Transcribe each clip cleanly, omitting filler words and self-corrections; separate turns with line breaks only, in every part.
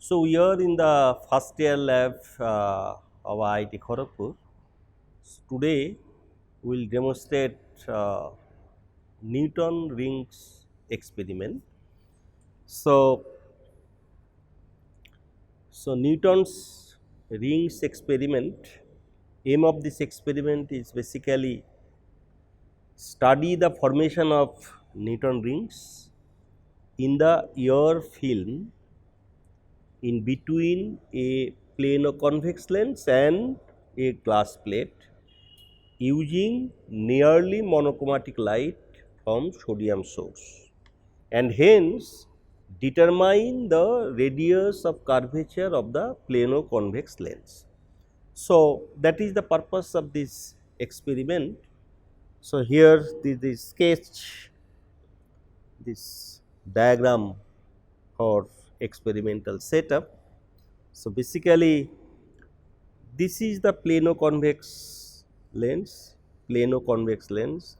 So, we are in the first year lab of IIT Kharagpur. Today, we will demonstrate Newton rings experiment. So, Newton's rings experiment, aim of this experiment is basically study the formation of Newton rings in the air film in between a plano-convex lens and a glass plate using nearly monochromatic light from sodium source, and hence determine the radius of curvature of the plano-convex lens. So, that is the purpose of this experiment. So, here the sketch, this diagram for experimental setup. So, basically this is the plano-convex lens, plano-convex lens.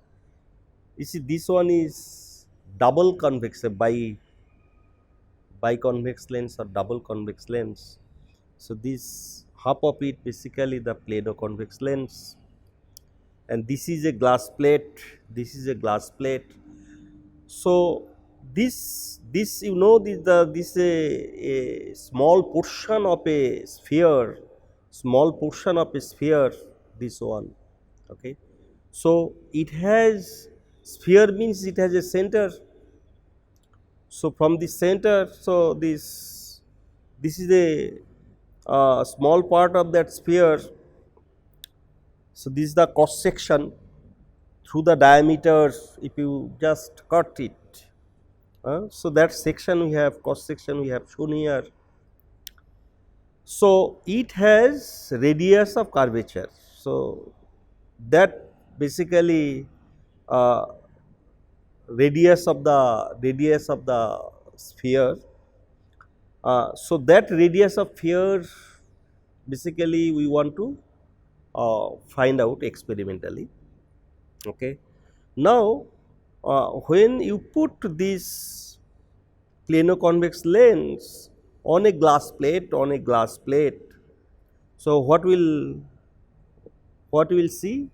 You see, this one is double convex, biconvex lens or double convex lens. So, this half of it basically the plano-convex lens, and this is a glass plate, this is a glass plate. So, this you know this a small portion of a sphere, this one. Okay. So, it has sphere means it has a center. So, from the center, so this is a small part of that sphere. So, this is the cross section through the diameter. If you just cut it, so that section we have, cross section we have shown here. So, it has radius of curvature. So, that basically radius of the sphere. So, that radius of sphere basically we want to find out experimentally. Okay. Now, when you put this plano-convex lens on a glass plate, so what will see?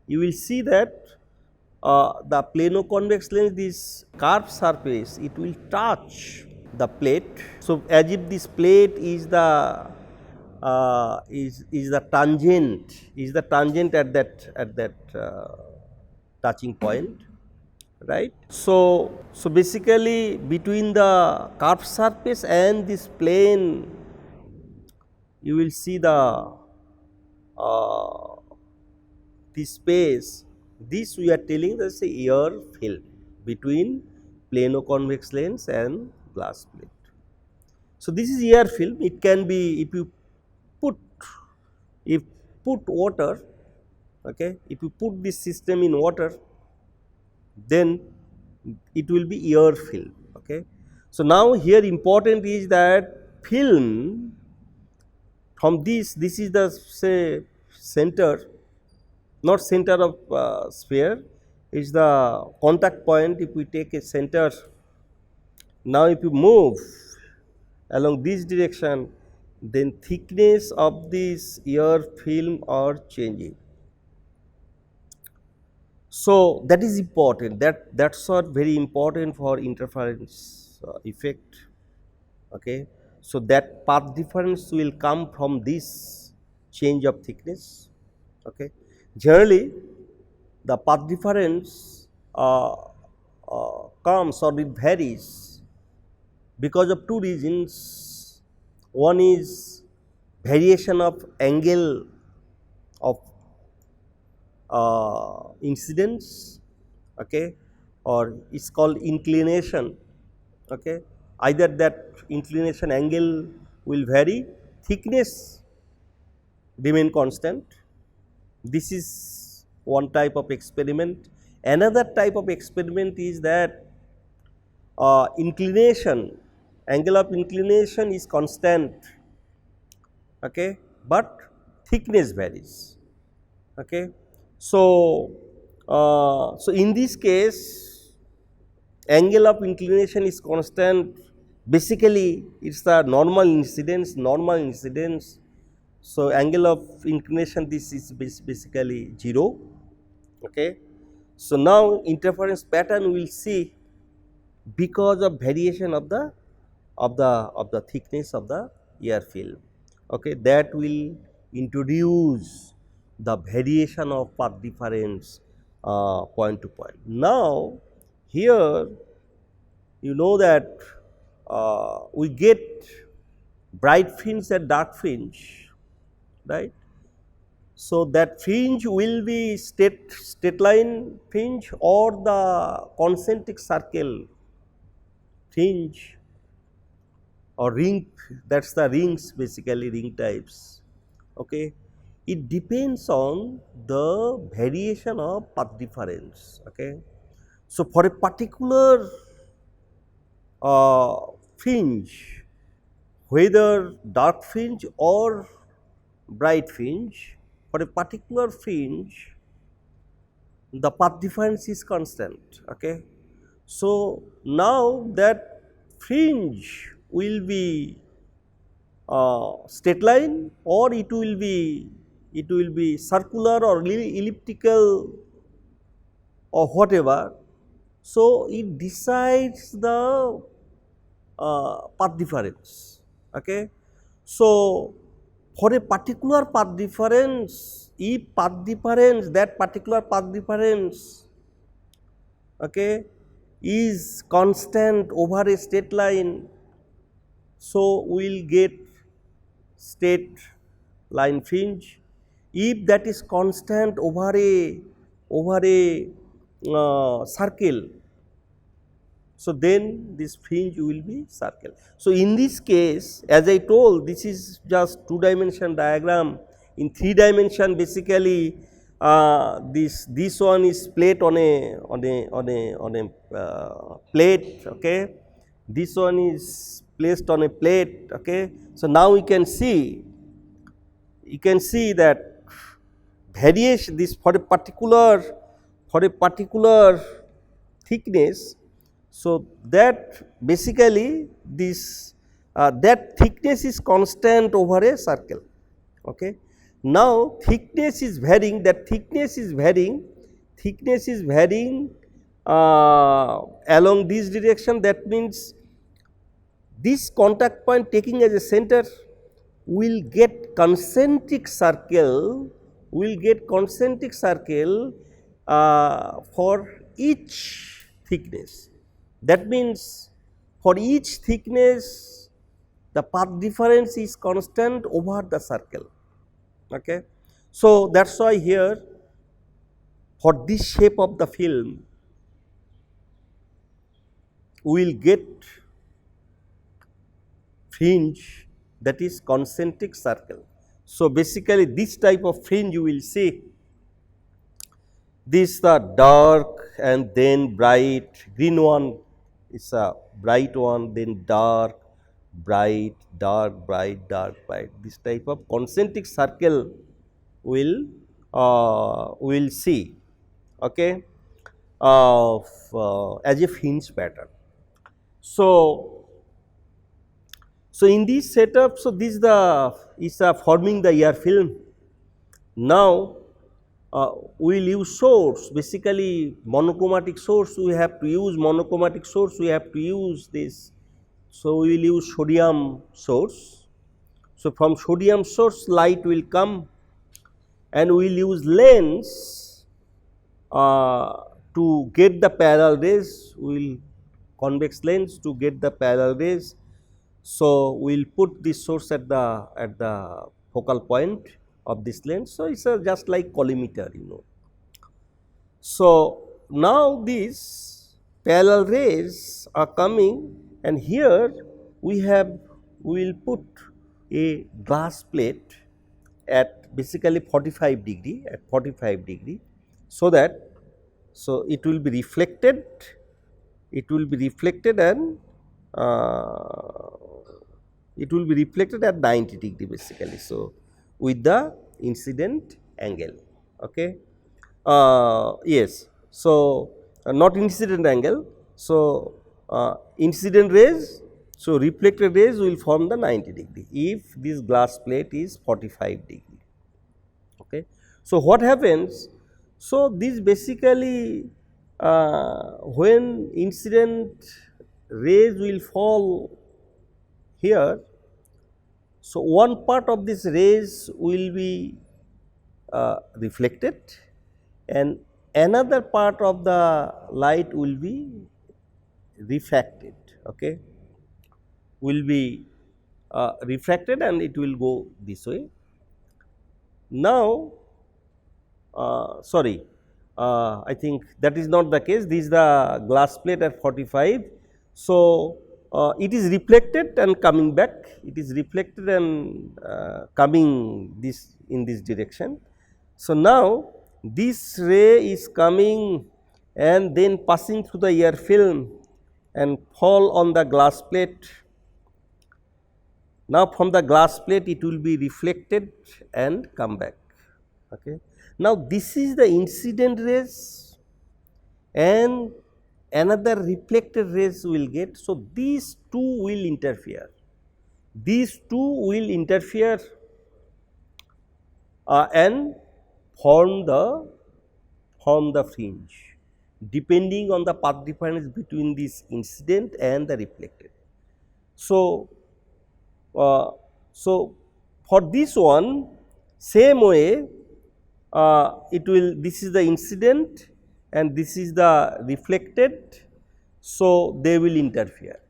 You will see that the plano-convex lens, this curved surface, it will touch the plate. So, as if this plate is the tangent at that touching point, right. So, basically between the curved surface and this plane, you will see the this space. This we are telling that is a air film between plano-convex lens and glass plate. So, this is air film. It can be, if you put water, okay, if you put this system in water, then it will be air film. Okay. So, now here important is that film from this is the say center, not center of sphere, is the contact point. If we take a center, now if you move along this direction, then thickness of this air film are changing. So, that is important, that's what very important for interference effect. Okay. So, that path difference will come from this change of thickness. Okay. Generally, the path difference comes or it varies because of two reasons. One is variation of angle of incidence, okay, or it is called inclination. Okay. Either that inclination angle will vary, thickness remain constant. This is one type of experiment. Another type of experiment is that inclination, angle of inclination is constant, okay, but thickness varies. Okay. So, in this case, angle of inclination is constant, basically it is the normal incidence. So, angle of inclination this is basically 0. Okay. So, now interference pattern we will see because of variation of the thickness of the air film. Okay, that will introduce the variation of path difference point to point. Now, here you know that we get bright fringe and dark fringe, right. So, that fringe will be straight line fringe or the concentric circle fringe or ring, that is the rings, basically ring types. Okay. It depends on the variation of path difference. Okay. So, for a particular uh, fringe, whether dark fringe or bright fringe, for a particular fringe the path difference is constant. Okay. So, now that fringe will be straight line or it will be circular or elliptical or whatever. So, it decides the path difference. Okay. So, for a particular path difference, if path difference, that particular path difference, okay, is constant over a straight line, so we will get straight line fringe. If that is constant over a circle, so then this fringe will be circle. So, in this case, as I told, this is just 2-dimension diagram. In 3-dimension, basically this one is plate on a plate. Okay. This one is placed on a plate. Okay. So, now you can see that variation, this for a particular thickness. So, that basically this that thickness is constant over a circle. Okay. Now, thickness is varying, that thickness is varying along this direction. That means, this contact point taking as a center will get concentric circle, for each thickness. That means, for each thickness the path difference is constant over the circle. Okay. So, that is why here for this shape of the film we will get fringe that is concentric circle. So, basically this type of fringe you will see, this the dark and then bright, green one is a bright one, then dark, bright, dark, bright, dark, bright. This type of concentric circle will see. Okay, as a fringe pattern. So, in this setup, so this is forming the air film. Now, we will use source, basically monochromatic source. We have to use monochromatic source. We have to use this. So, we will use sodium source. So, from sodium source light will come, and we will use lens to get the parallel rays. We will convex lens to get the parallel rays. So, we will put this source at the focal point of this lens. So, it is just like collimator, you know. So, now these parallel rays are coming, and here we will put a glass plate at basically 45 degree, so that it will be reflected, and it will be reflected at 90 degree basically. So, with the incident angle. Okay. Yes. So, not incident angle. So, incident rays. So, reflected rays will form the 90 degree if this glass plate is 45 degree. Okay. So, what happens? So, this basically when incident rays will fall here. So, one part of this rays will be reflected and another part of the light will be refracted, okay, will be refracted and it will go this way. Now, sorry, I think that is not the case, this is the glass plate at 45. So, it is reflected and coming back, it is reflected and coming this in this direction. So, now this ray is coming and then passing through the air film and fall on the glass plate. Now, from the glass plate it will be reflected and come back. Okay. Now, this is the incident rays and another reflected rays will get. So, these two will interfere, these two will interfere and form the fringe depending on the path difference between this incident and the reflected. So, so for this one same way it will, this is the incident and this is the reflected. So, they will interfere.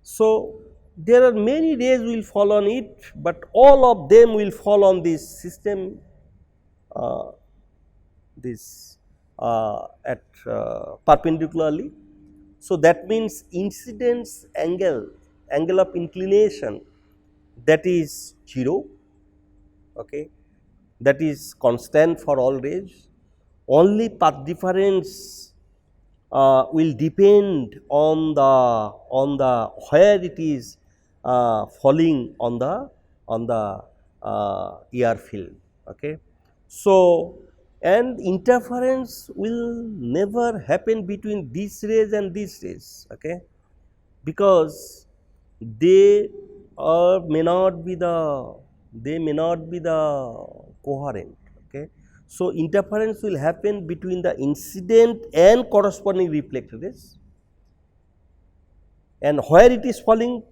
So, there are many rays will fall on it, but all of them will fall on this system at perpendicularly. So, that means incidence angle of inclination, that is 0, okay, that is constant for all rays. Only path difference will depend on the where it is falling on the air film. Okay. So, and interference will never happen between these rays and these rays, okay, because they may not be the coherent. Okay. So, interference will happen between the incident and corresponding reflected rays, and where it is falling.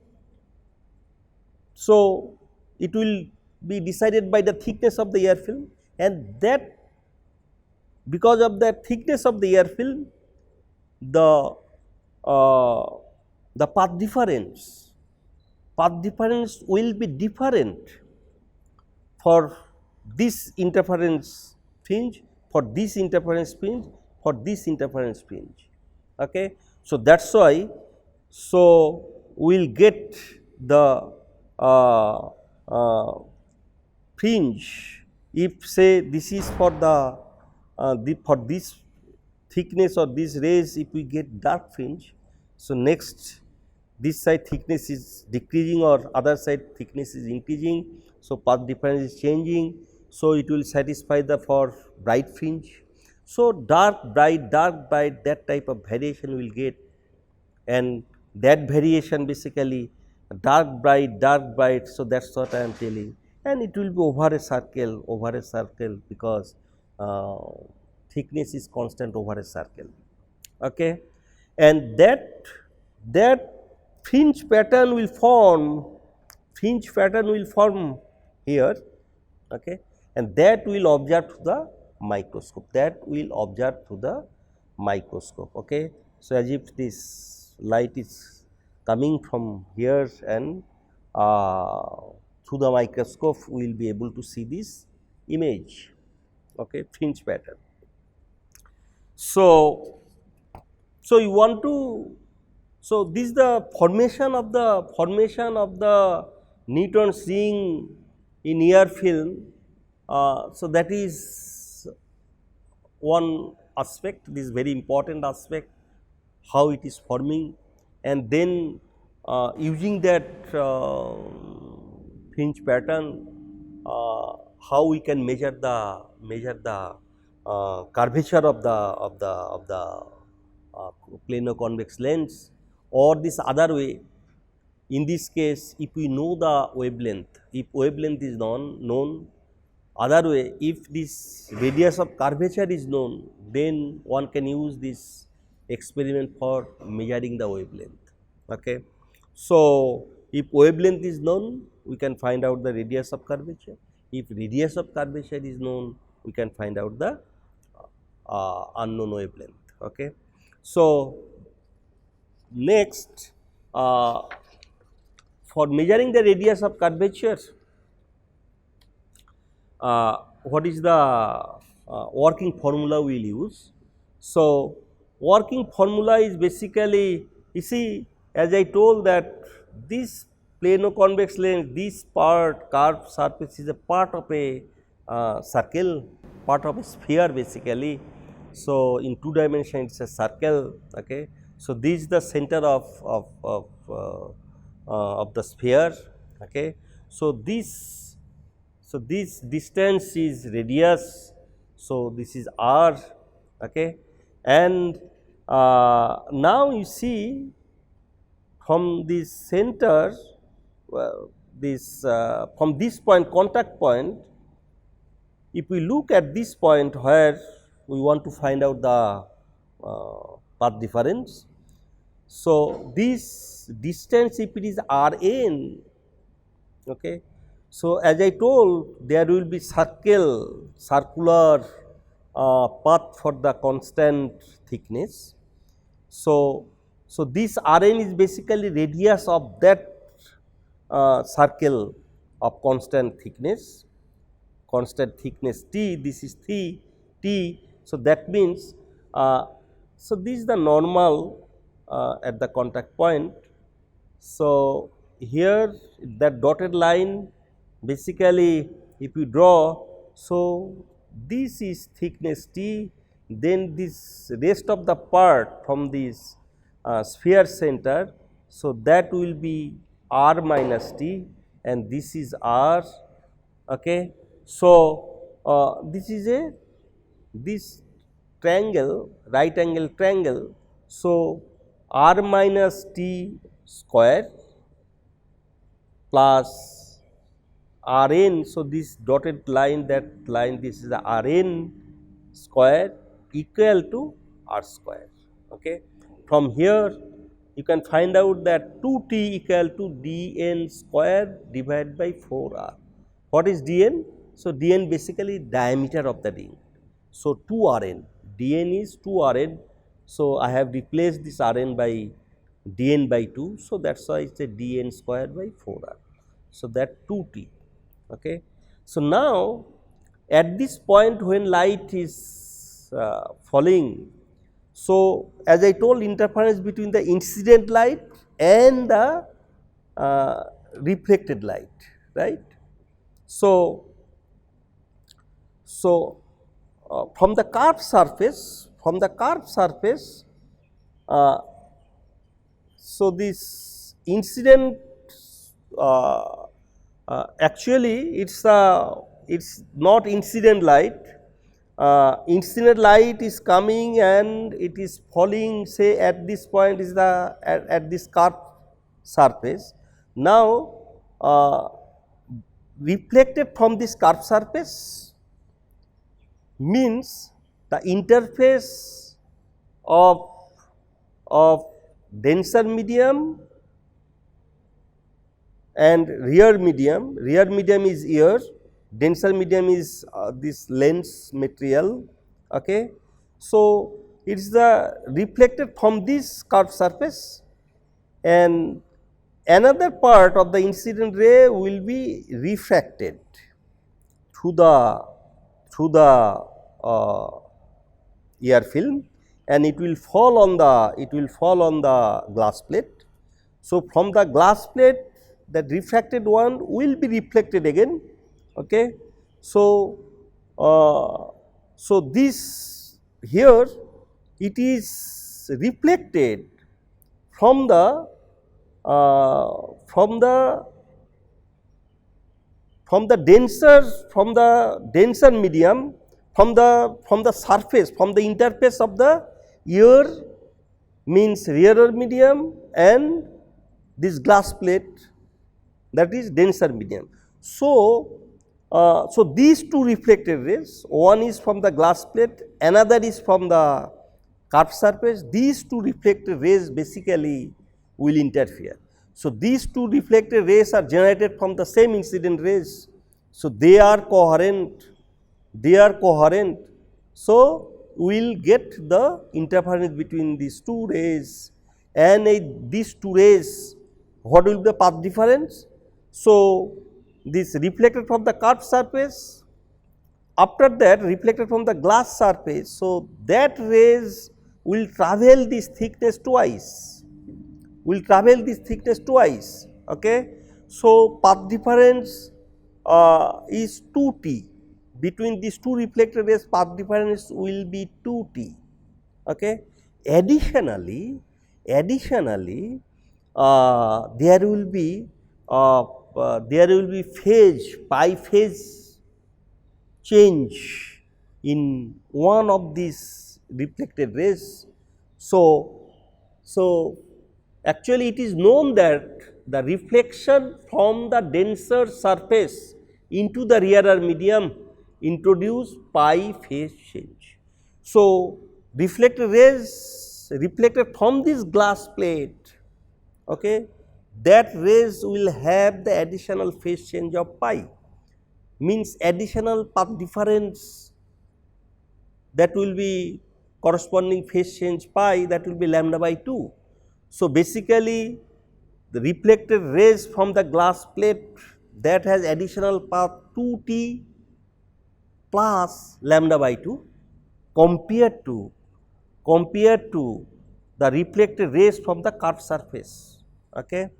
So, it will be decided by the thickness of the air film, and that because of the thickness of the air film, the path difference will be different for this interference fringe, for this interference fringe, for this interference fringe. Okay. So, that is why, so we will get the fringe if say this is for for this thickness or this rays, if we get dark fringe. So, next this side thickness is decreasing or other side thickness is increasing. So, path difference is changing. So, it will satisfy the for bright fringe. So, dark bright that type of variation will get, and that variation basically dark bright. So, that is what I am telling, and it will be over a circle because thickness is constant over a circle. Okay. And that fringe pattern will form here, okay, and that will observe through the microscope, okay. So, as if this light is coming from here and through the microscope we will be able to see this image, okay, fringe pattern. So, you want to, so this is the formation of the Newton's ring in air film. So, that is one aspect, this is very important aspect, how it is forming, and then using that fringe pattern, how we can measure the curvature of the plano convex lens, or this other way, In this case, if we know the wavelength, if wavelength is known, other way, if this radius of curvature is known, then one can use this experiment for measuring the wavelength. Okay. So, if wavelength is known, we can find out the radius of curvature. If radius of curvature is known, we can find out the unknown wavelength. Okay. So, next, for measuring the radius of curvature, what is the working formula we will use. So, working formula is basically, you see, as I told that this plano-convex lens, this part curved surface is a part of a circle, part of a sphere basically. So, in 2 dimensions it is a circle. Okay. So, this is the center of the sphere. Okay. So, this distance is radius. So, this is r. Okay. And now you see from this center, from this point, contact point, if we look at this point where we want to find out the path difference. So, this distance, if it is r n, okay. So, as I told, there will be circular path for the constant thickness. So, this R n is basically radius of that circle of constant thickness T, this is T. So, that means, so this is the normal at the contact point. So, here that dotted line basically if you draw, so this is thickness T, then this rest of the part from this sphere center. So, that will be r minus T and this is r. Okay. So, this is this triangle, right angle triangle. So, r minus T square plus r n. So, this dotted line, that line, this is the r n square equal to r square. Okay. From here you can find out that 2 t equal to d n square divided by 4 r. What is d n? So, d n basically diameter of the ring. So, 2 r n, d n is 2 r n. So, I have replaced this r n by d n by 2. So, that is why it is a d n square by 4 r. So, that 2 t. Okay. So, now at this point when light is falling, so as I told, interference between the incident light and the reflected light, right. So, from the curved surface, so this incident actually it's not incident light. Incident light is coming and it is falling, say at this point is the at this curved surface. Now, reflected from this curved surface means the interface of denser medium and rear medium is air, denser medium is this lens material. Okay. So, it is the reflected from this curved surface and another part of the incident ray will be refracted through the air film and it will fall on the glass plate. So, from the glass plate, that refracted one will be reflected again. Okay. So, this here it is reflected from the denser medium, from the surface, from the interface of the air means rear medium and this glass plate, that is denser medium. So, so these two reflected rays, one is from the glass plate, another is from the curved surface. These two reflected rays basically will interfere. So, these two reflected rays are generated from the same incident rays. So, they are coherent, they are coherent. So, we will get the interference between these two rays, and these two rays, what will be the path difference? So, this reflected from the curved surface, after that reflected from the glass surface. So, that rays will travel this thickness twice, will travel this thickness twice. Okay. So, path difference is 2t, between these two reflected rays path difference will be 2t. Okay. Additionally, there will be phase, pi phase change in one of these reflected rays. So, actually it is known that the reflection from the denser surface into the rarer medium introduce pi phase change. So, reflected rays reflected from this glass plate, okay, that rays will have the additional phase change of pi, means additional path difference, that will be corresponding phase change pi, that will be lambda by 2. So, basically the reflected rays from the glass plate, that has additional path 2t plus lambda by 2 compared to the reflected rays from the curved surface. Okay.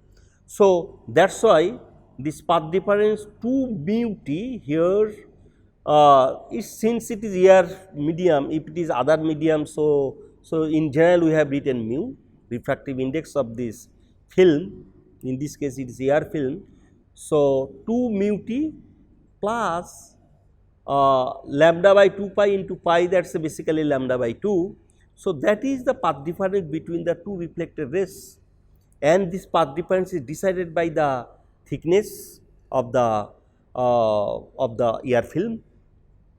So, that is why this path difference 2 mu t here is, since it is air medium, if it is other medium. So, in general we have written mu, refractive index of this film, in this case it is air film. So, 2 mu t plus lambda by 2 pi into pi, that is basically lambda by 2. So, that is the path difference between the two reflected rays, and this path difference is decided by the thickness of the air film.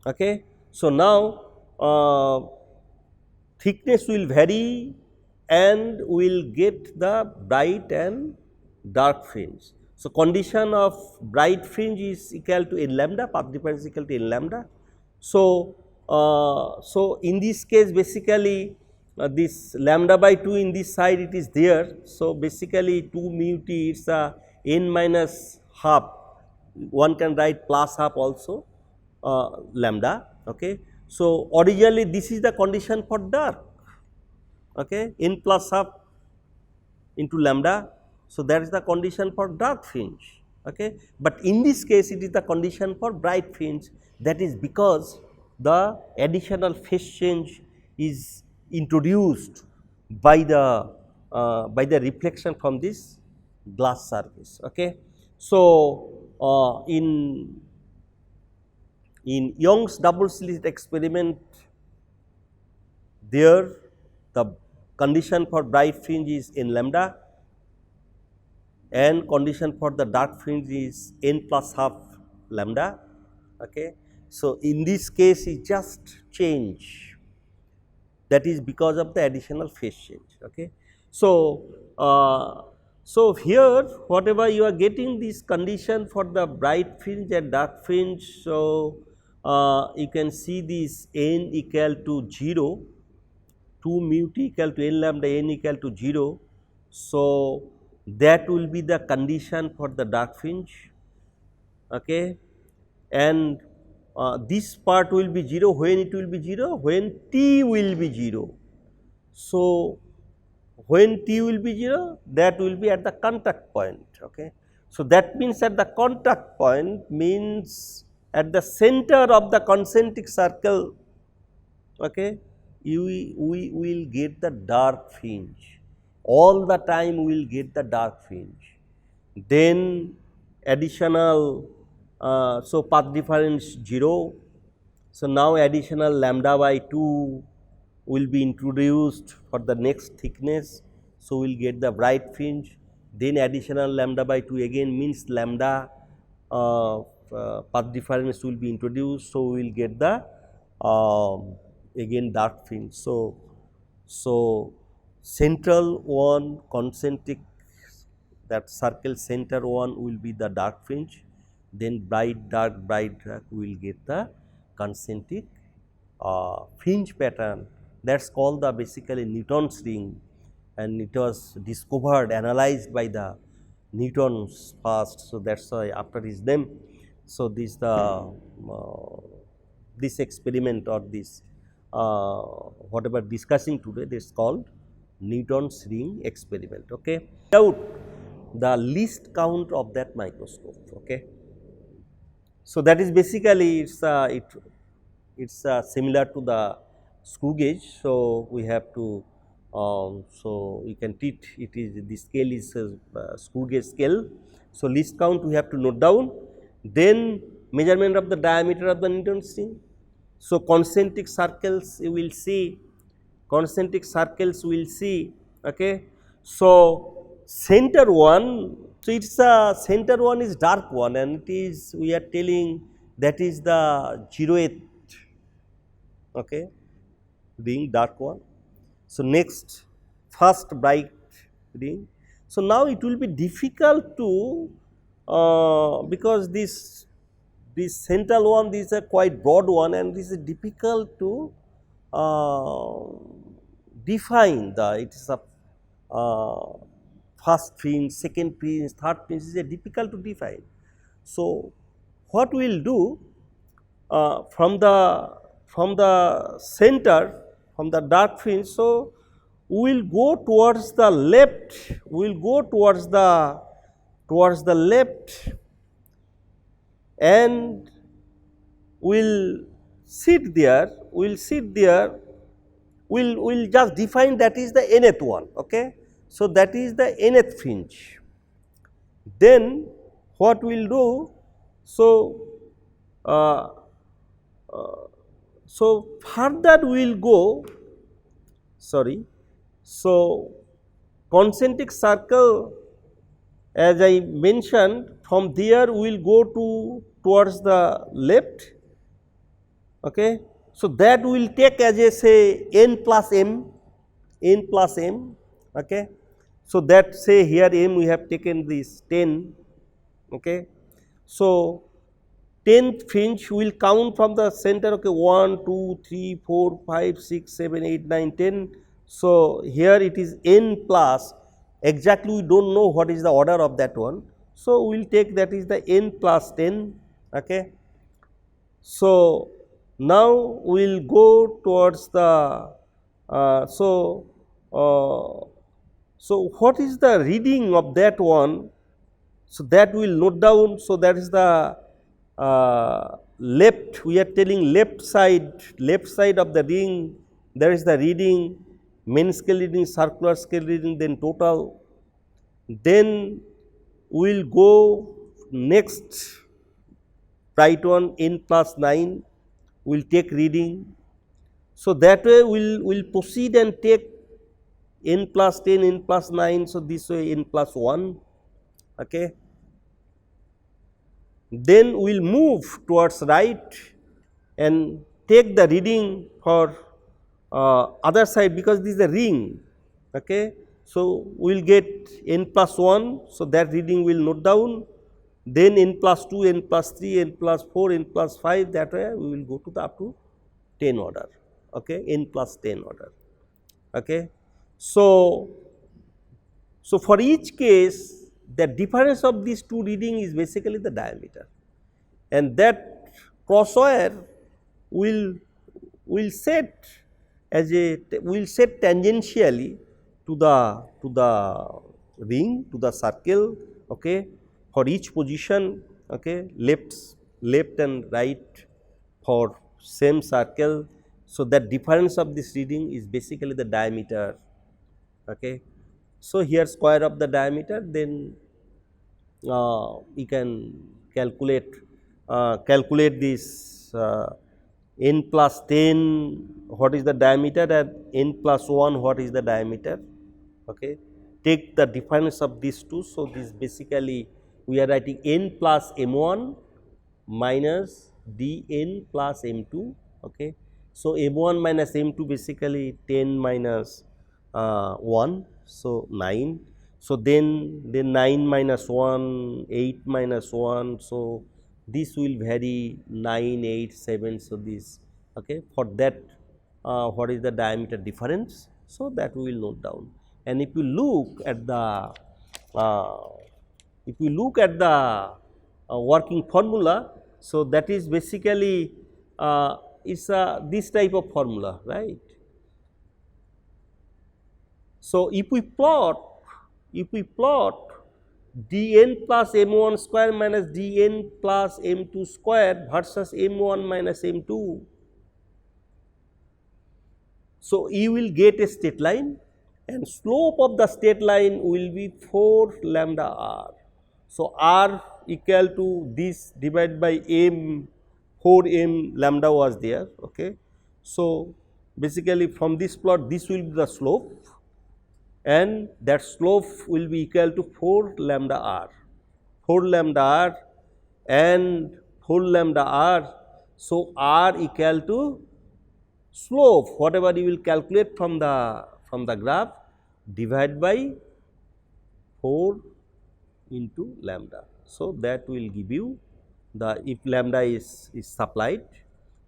Okay. So, now thickness will vary and we will get the bright and dark fringe. So, condition of bright fringe is equal to n lambda, path difference is equal to n lambda. So, so in this case basically this lambda by 2 in this side it is there. So, basically 2 mu t is n minus half, one can write plus half also lambda. Okay. So, originally this is the condition for dark, okay, n plus half into lambda. So, that is the condition for dark fringe. Okay. But in this case it is the condition for bright fringe, that is because the additional phase change is introduced by the reflection from this glass surface. Okay. So, in Young's double slit experiment, there the condition for bright fringe is n lambda and condition for the dark fringe is n plus half lambda. Okay. So, in this case it just change, that is because of the additional phase change. Okay. So, so here whatever you are getting this condition for the bright fringe and dark fringe. So, you can see this n equal to 0, 2 mu t equal to n lambda, n equal to 0. So, that will be the condition for the dark fringe. Okay. And this part will be 0, when it will be 0? When t will be 0. So, when t will be 0, that will be at the contact point. Okay. So, that means at the contact point means at the center of the concentric circle, okay, we will get the dark fringe, all the time we will get the dark fringe. Then additional, so path difference 0. So, now additional lambda by 2 will be introduced for the next thickness. So, we will get the bright fringe. then additional lambda by 2 again means lambda path difference will be introduced. So, we will get the again dark fringe. So, central one concentric, that circle center one will be the dark fringe, then bright dark we will get the concentric fringe pattern. That is called the basically Newton's ring, and it was discovered, analyzed by the Newton's first. So, that is why after his name. So, this experiment or this whatever discussing today, this is called Newton's ring experiment. Okay. Out the least count of that microscope. Okay. So, that is basically it's similar to the screw gauge. So, we have to so you can treat it is the scale is a screw gauge scale. So, least count we have to note down, then measurement of the diameter of the Newton's ring. So, concentric circles you will see, concentric circles we will see. Okay. So, center one, so it is a center one is dark one, and it is we are telling that is the 0th, okay, ring, dark one. So, next first bright ring. So, now it will be difficult to because this central one, this is a quite broad one, and this is difficult to define the, it is a first fringe, second fringe, third fringe is difficult to define. So, what we will do from the center, from the dark fringe. So, we will go towards the left, we will go towards the left, and we will sit there, we will sit there, we will just define that is the nth one. Okay. So, that is the nth fringe. Then what we will do? So, so further we will go, sorry. So, concentric circle, as I mentioned, from there we will go towards the left. Okay. So, that we will take as a say n plus m, n plus m. Okay. So, that say here m we have taken this 10. Okay. So, 10th fringe we will count from the center. Okay, 1, 2, 3, 4, 5, 6, 7, 8, 9, 10. So, here it is n plus, exactly we do not know what is the order of that one. So, we will take that is the n plus 10. Okay. So, now we will go towards the so what is the reading of that one? So, that we will note down. So, that is the left, we are telling left side of the ring, there is the reading, main scale reading, circular scale reading, then total. Then we will go next bright one n plus 9, we will take reading. So, that way we will proceed and take n plus 10, n plus 9. So, this way n plus 1. Okay. Then we will move towards right and take the reading for other side, because this is a ring. Okay. So, we will get n plus 1. So, that reading we will note down, then n plus 2, n plus 3, n plus 4, n plus 5, that way we will go to the up to 10 order. Okay. N plus 10 order. Okay. So, for each case, the difference of these two reading is basically the diameter, and that crosswire will set as a set tangentially to the ring, to the circle. Okay, for each position. Okay, left and right for same circle. So, that difference of this reading is basically the diameter. Okay. So, here square of the diameter, then we can calculate this n plus 10 what is the diameter, and n plus 1 what is the diameter. Okay. take the difference of these two. So, this basically we are writing n plus m 1 minus d n plus m 2. Okay. So, m 1 minus m 2 basically 10 minus 1. So, 9. So, then 9 minus 1, 8 minus 1. So, this will vary 9, 8, 7. So, this okay. For that what is the diameter difference. So, that we will note down. And if you look at the working formula, so that is basically is this type of formula, right. So, if we plot dn plus m1 square minus dn plus m2 square versus m1 minus m2. So, you will get a straight line and slope of the straight line will be 4 lambda r. So, r equal to this divided by m, 4 m lambda was there. Okay. So, basically from this plot this will be the slope and that slope will be equal to 4 lambda r, 4 lambda r and 4 lambda r. So, r equal to slope whatever you will calculate from the graph divide by 4 into lambda. So, that will give you the if lambda is supplied.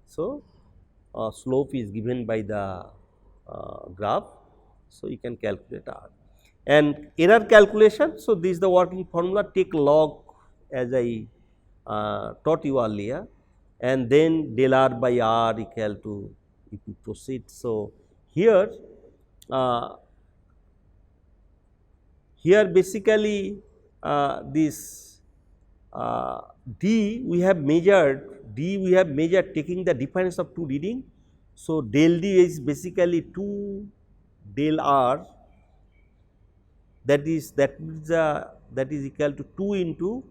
So, slope is given by the graph. So, you can calculate r and error calculation. So, this is the working formula, take log as I taught you earlier and then del r by r equal to if you proceed. So, here basically this d we have measured taking the difference of two reading. So, del d is basically 2 del r, that is equal to 2 into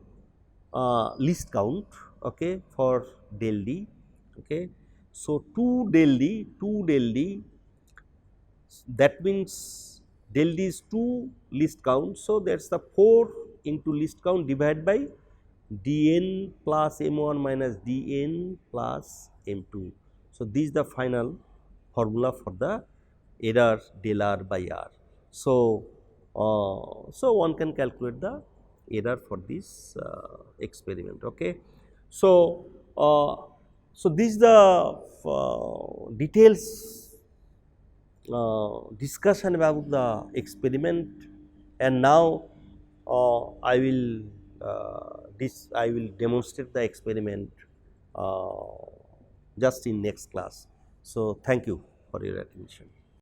least count, okay, for del d. Okay. So, 2 del d that means del d is 2 least count. So, that is the 4 into least count divided by dn plus m1 minus dn plus m2. So, this is the final formula for the error del r by r. So, so one can calculate the error for this experiment. Okay. So, so this is the details discussion about the experiment, and now I will demonstrate the experiment just in next class. So, thank you for your attention.